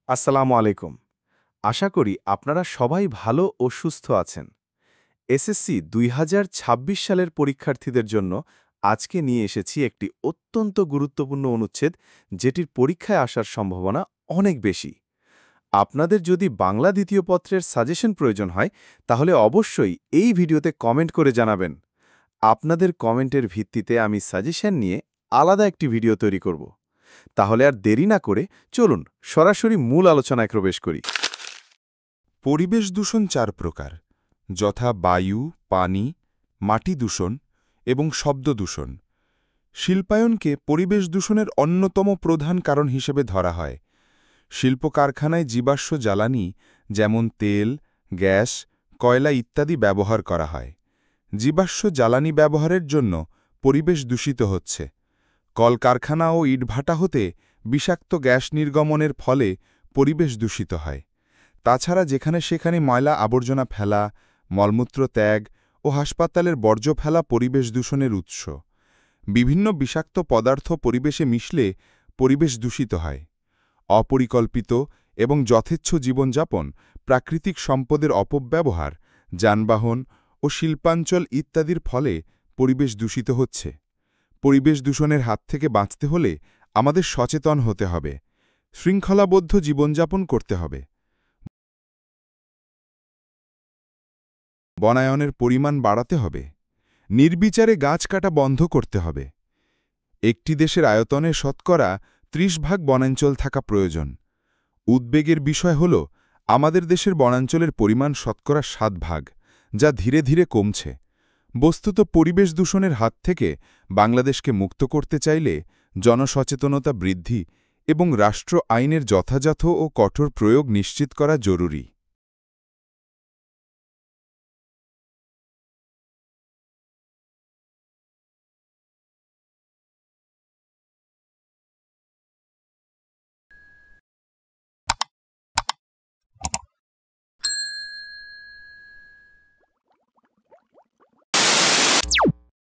আসসালামু আলাইকুম। আশা করি আপনারা সবাই ভালো ও সুস্থ আছেন। এসএসসি ২০২৬ সালের পরীক্ষার্থীদের জন্য আজকে নিয়ে এসেছি একটি অত্যন্ত গুরুত্বপূর্ণ অনুচ্ছেদ, যেটির পরীক্ষায় আসার সম্ভাবনা অনেক বেশি। আপনাদের যদি বাংলা দ্বিতীয় পত্রের সাজেশন প্রয়োজন হয়, তাহলে অবশ্যই এই ভিডিওতে কমেন্ট করে জানাবেন। আপনাদের কমেন্টের ভিত্তিতে আমি সাজেশন নিয়ে আলাদা একটি ভিডিও তৈরি করব। তাহলে আর দেরি না করে চলুন সরাসরি মূল আলোচনায় প্রবেশ করি। পরিবেশ দূষণ ৪ প্রকার, যথা বায়ু, পানি, মাটি দূষণ এবং শব্দ দূষণ। শিল্পায়নকে পরিবেশ দূষণের অন্যতম প্রধান কারণ হিসেবে ধরা হয়। শিল্প কারখানায় জীবাশ্ম জ্বালানি যেমন তেল, গ্যাস, কয়লা ইত্যাদি ব্যবহার করা হয়। জীবাশ্ম জ্বালানি ব্যবহারের জন্য পরিবেশ দূষিত হচ্ছে। কলকারখানা ও ইটভাটা হতে বিষাক্ত গ্যাস নির্গমনের ফলে পরিবেশ দূষিত হয়। তাছাড়া যেখানে সেখানে ময়লা আবর্জনা ফেলা, মলমূত্র ত্যাগ ও হাসপাতালের বর্জ্য ফেলা পরিবেশ দূষণের উৎস। বিভিন্ন বিষাক্ত পদার্থ পরিবেশে মিশলে পরিবেশ দূষিত হয়। অপরিকল্পিত এবং যথেচ্ছ জীবনযাপন, প্রাকৃতিক সম্পদের অপব্যবহার, যানবাহন ও শিল্পাঞ্চল ইত্যাদির ফলে পরিবেশ দূষিত হচ্ছে। পরিবেশ দূষণের হাত থেকে বাঁচতে হলে আমাদের সচেতন হতে হবে, শৃঙ্খলাবদ্ধ জীবনযাপন করতে হবে। বনায়নের পরিমাণ বাড়াতে হবে। নির্বিচারে গাছ কাটা বন্ধ করতে হবে। একটি দেশের আয়তনের শতকরা ৩০% বনাঞ্চল থাকা প্রয়োজন। উদ্বেগের বিষয় হল আমাদের দেশের বনাঞ্চলের পরিমাণ শতকরা ৭%, যা ধীরে ধীরে কমছে। বস্তুত পরিবেশ দূষণের হাত থেকে বাংলাদেশকে মুক্ত করতে চাইলে জনসচেতনতা বৃদ্ধি এবং রাষ্ট্র আইনের যথাযথ ও কঠোর প্রয়োগ নিশ্চিত করা জরুরি।